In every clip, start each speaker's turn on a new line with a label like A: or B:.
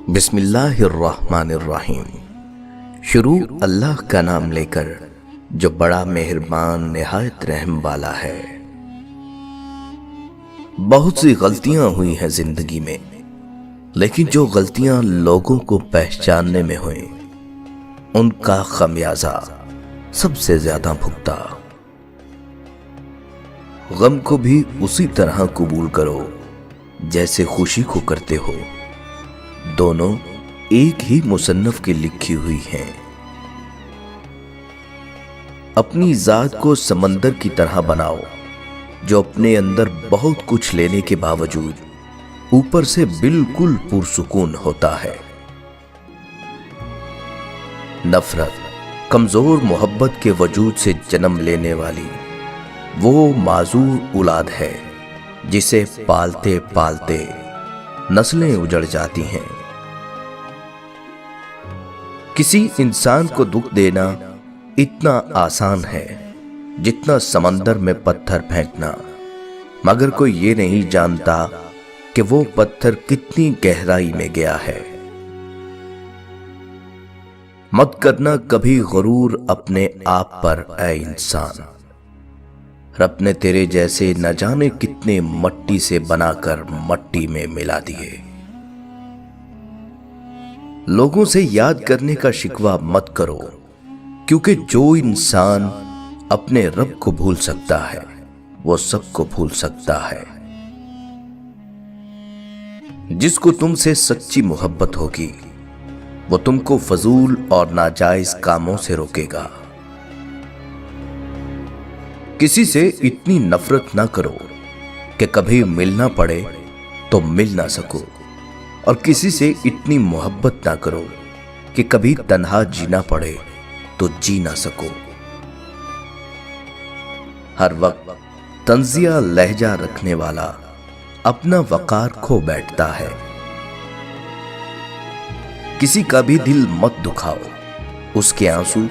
A: بسم اللہ الرحمن الرحیم۔ شروع اللہ کا نام لے کر جو بڑا مہربان نہایت رحم والا ہے۔ بہت سی غلطیاں ہوئی ہیں زندگی میں، لیکن جو غلطیاں لوگوں کو پہچاننے میں ہوئیں ان کا خمیازہ سب سے زیادہ بھگتا۔ غم کو بھی اسی طرح قبول کرو جیسے خوشی کو کرتے ہو، دونوں ایک ہی مصنف کی لکھی ہوئی ہیں۔ اپنی ذات کو سمندر کی طرح بناؤ جو اپنے اندر بہت کچھ لینے کے باوجود اوپر سے بالکل پرسکون ہوتا ہے۔ نفرت کمزور محبت کے وجود سے جنم لینے والی وہ معذور اولاد ہے جسے پالتے پالتے نسلیں اجڑ جاتی ہیں۔ کسی انسان کو دکھ دینا اتنا آسان ہے جتنا سمندر میں پتھر پھینکنا، مگر کوئی یہ نہیں جانتا کہ وہ پتھر کتنی گہرائی میں گیا ہے۔ مت کرنا کبھی غرور اپنے آپ پر اے انسان، رب نے تیرے جیسے نہ جانے کتنے مٹی سے بنا کر مٹی میں ملا دیے۔ لوگوں سے یاد کرنے کا شکوہ مت کرو، کیونکہ جو انسان اپنے رب کو بھول سکتا ہے وہ سب کو بھول سکتا ہے۔ جس کو تم سے سچی محبت ہوگی وہ تم کو فضول اور ناجائز کاموں سے روکے گا۔ کسی سے اتنی نفرت نہ کرو کہ کبھی ملنا پڑے تو مل نہ سکو، اور کسی سے اتنی محبت نہ کرو کہ کبھی تنہا جینا پڑے تو جی نہ سکو۔ ہر وقت طنزیہ لہجہ رکھنے والا اپنا وقار کھو بیٹھتا ہے۔ کسی کا بھی دل مت دکھاؤ، اس کے آنسو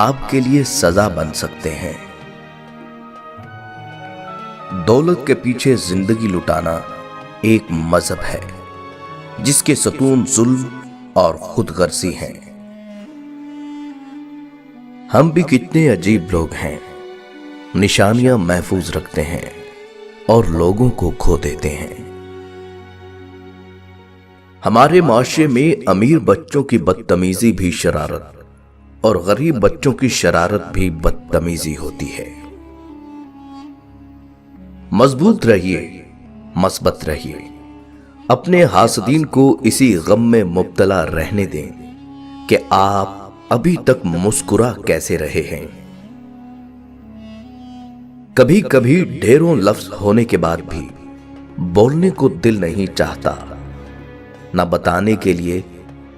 A: آپ کے لیے سزا بن سکتے ہیں۔ دولت کے پیچھے زندگی لٹانا ایک مذہب ہے جس کے ستون ظلم اور خود غرضی ہیں۔ ہم بھی کتنے عجیب لوگ ہیں، نشانیاں محفوظ رکھتے ہیں اور لوگوں کو کھو دیتے ہیں۔ ہمارے معاشرے میں امیر بچوں کی بدتمیزی بھی شرارت اور غریب بچوں کی شرارت بھی بدتمیزی ہوتی ہے۔ مضبوط رہیے، مثبت رہیے، اپنے حاسدین کو اسی غم میں مبتلا رہنے دیں کہ آپ ابھی تک مسکرا کیسے رہے ہیں۔ کبھی کبھی ڈھیروں لفظ ہونے کے بعد بھی بولنے کو دل نہیں چاہتا، نہ بتانے کے لیے،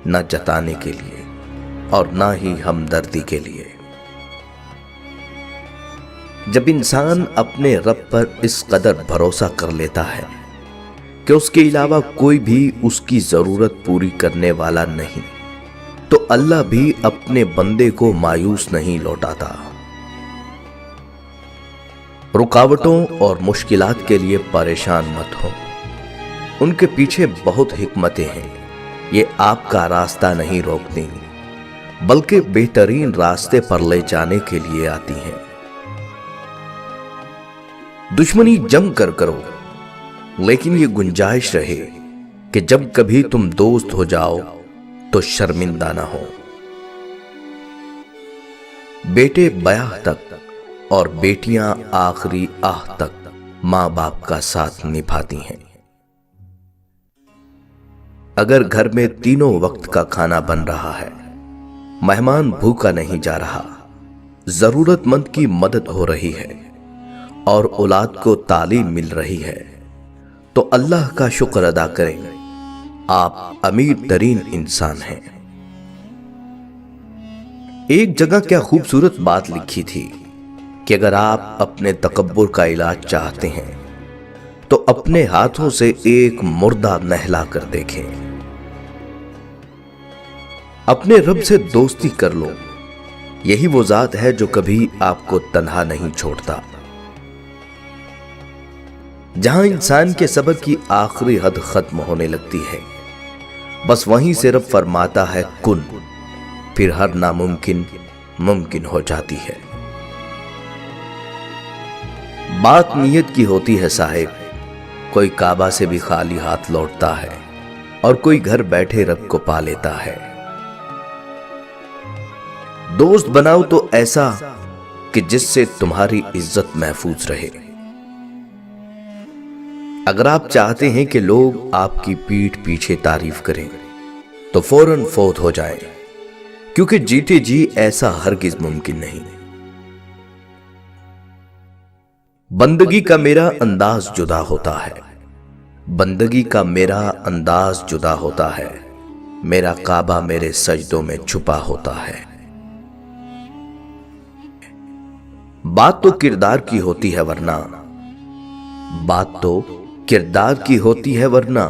A: نہ جتانے کے لیے، اور نہ ہی ہمدردی کے لیے۔ جب انسان اپنے رب پر اس قدر بھروسہ کر لیتا ہے کہ اس کے علاوہ کوئی بھی اس کی ضرورت پوری کرنے والا نہیں، تو اللہ بھی اپنے بندے کو مایوس نہیں لوٹاتا۔ رکاوٹوں اور مشکلات کے لیے پریشان مت ہو، ان کے پیچھے بہت حکمتیں ہیں۔ یہ آپ کا راستہ نہیں روکتی بلکہ بہترین راستے پر لے جانے کے لیے آتی ہیں۔ دشمنی جم کر کرو، لیکن یہ گنجائش رہے کہ جب کبھی تم دوست ہو جاؤ تو شرمندہ نہ ہو۔ بیٹے بیاہ تک اور بیٹیاں آخری آہ تک ماں باپ کا ساتھ نبھاتی ہیں۔ اگر گھر میں تینوں وقت کا کھانا بن رہا ہے، مہمان بھوکا نہیں جا رہا، ضرورت مند کی مدد ہو رہی ہے اور اولاد کو تعلیم مل رہی ہے، تو اللہ کا شکر ادا کریں، آپ امیر ترین انسان ہیں۔ ایک جگہ کیا خوبصورت بات لکھی تھی کہ اگر آپ اپنے تکبر کا علاج چاہتے ہیں تو اپنے ہاتھوں سے ایک مردہ نہلا کر دیکھیں۔ اپنے رب سے دوستی کر لو، یہی وہ ذات ہے جو کبھی آپ کو تنہا نہیں چھوڑتا۔ جہاں انسان کے صبر کی آخری حد ختم ہونے لگتی ہے، बस वहीं से रब फरमाता है कुन, फिर हर नामुमकिन मुमकिन हो जाती है। बात नीयत की होती है साहिब, कोई काबा से भी खाली हाथ लौटता है और कोई घर बैठे रब को पा लेता है। दोस्त बनाओ तो ऐसा कि जिससे तुम्हारी इज्जत महफूज रहे। अगर आप चाहते हैं कि लोग आपकी पीठ पीछे तारीफ करें तो फौरन फौत हो जाएं, क्योंकि जीते जी ऐसा हरगिज मुमकिन नहीं। बंदगी का मेरा अंदाज जुदा होता है, बंदगी का मेरा अंदाज जुदा होता है, मेरा काबा मेरे सजदों में छुपा होता है। बात तो किरदार की होती है वरना, बात तो किरदार की होती है वरना,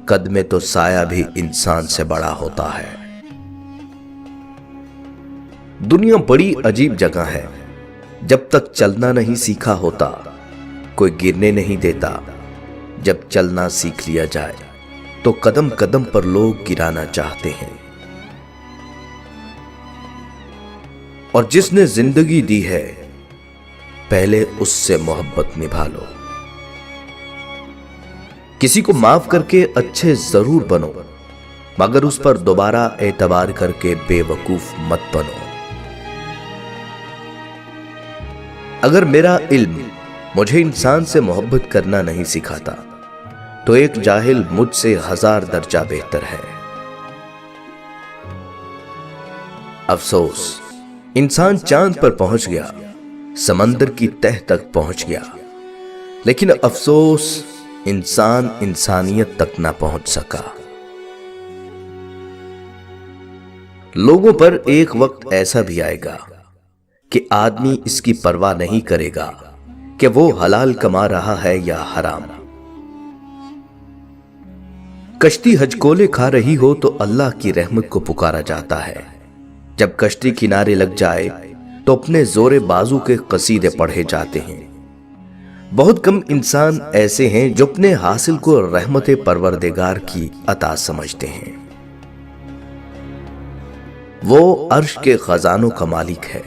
A: कद में तो साया भी इंसान से बड़ा होता है। दुनिया बड़ी अजीब जगह है, जब तक चलना नहीं सीखा होता कोई गिरने नहीं देता, जब चलना सीख लिया जाए तो कदम कदम पर लोग गिराना चाहते हैं। और जिसने जिंदगी दी है पहले उससे मोहब्बत निभा लो। किसी को माफ करके अच्छे जरूर बनो, मगर उस पर दोबारा एतबार करके बेवकूफ मत बनो। अगर मेरा इल्म मुझे इंसान से मोहब्बत करना नहीं सिखाता तो एक जाहिल मुझसे 1000 दर्जा बेहतर है। अफसोस, इंसान चांद पर पहुंच गया, समंदर की तह तक पहुंच गया, लेकिन अफसोस इंसान इंसानियत तक ना पहुंच सका। लोगों पर एक वक्त ऐसा भी आएगा कि आदमी इसकी परवाह नहीं करेगा कि वो हलाल कमा रहा है या हराम। कश्ती हजकोले खा रही हो तो अल्लाह की रहमत को पुकारा जाता है। जब कश्ती किनारे लग जाए तो अपने जोरे बाजू के कसीदे पढ़े जाते हैं। बहुत कम इंसान ऐसे हैं जो अपने हासिल को रहमत परवरदिगार की अता समझते हैं। वो अर्श के खजानों का मालिक है।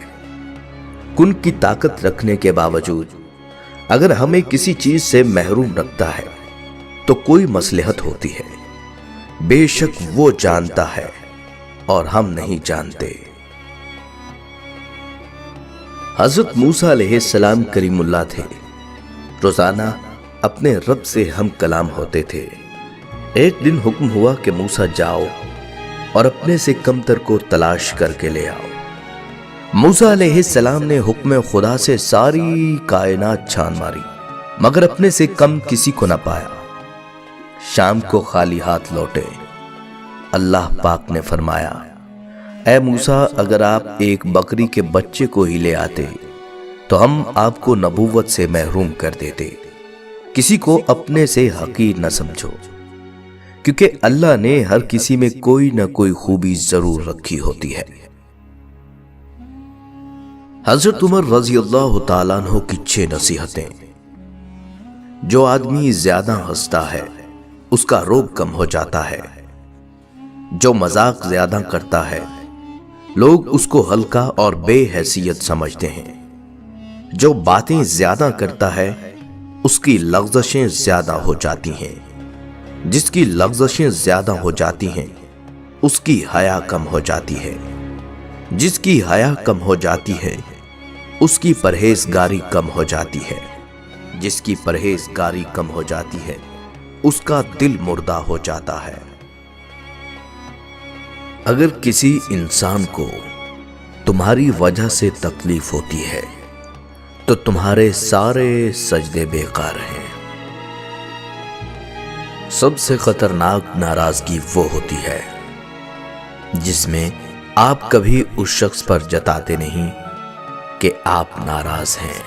A: कुन की ताकत रखने के बावजूद अगर हमें किसी चीज से महरूम रखता है तो कोई मसलहत होती है। बेशक वो जानता है और हम नहीं जानते। हजरत मूसा अलैहिस्सलाम करीमुल्लाह थे। रोजाना अपने रब से हम कलाम होते थे। एक दिन हुक्म हुआ कि मूसा जाओ और अपने से कमतर को तलाश करके ले आओ। मूसा अलैहिस्सलाम ने हुक्म खुदा से सारी कायनात छान मारी, मगर अपने से कम किसी को न पाया। शाम को खाली हाथ लौटे। अल्लाह पाक ने फरमाया, ऐ मूसा, अगर आप एक बकरी के बच्चे को ही ले आते तो हम आपको नबूवत से महरूम कर देते। किसी को अपने से हकीर न समझो, क्योंकि अल्लाह ने हर किसी में कोई न कोई खूबी जरूर रखी होती है। हजरत उमर रजी अल्लाह तआला अन्हु की 6 नसीहतें। जो आदमी ज्यादा हंसता है उसका रोग कम हो जाता है। जो मजाक ज्यादा करता है लोग उसको हल्का और बेहैसियत समझते हैं। जो बातें ज्यादा करता है उसकी लग़ज़शें ज्यादा हो जाती हैं। जिसकी लग़ज़शें ज्यादा हो जाती हैं उसकी हया कम हो जाती है। जिसकी हया कम हो जाती है उसकी परहेजगारी कम हो जाती है। जिसकी परहेजगारी कम हो जाती है उसका दिल मुर्दा हो जाता है। अगर किसी इंसान को तुम्हारी वजह से तकलीफ होती है तो तुम्हारे सारे सजदे बेकार हैं। सबसे खतरनाक नाराजगी वो होती है जिसमें आप कभी उस शख्स पर जताते नहीं कि आप नाराज हैं।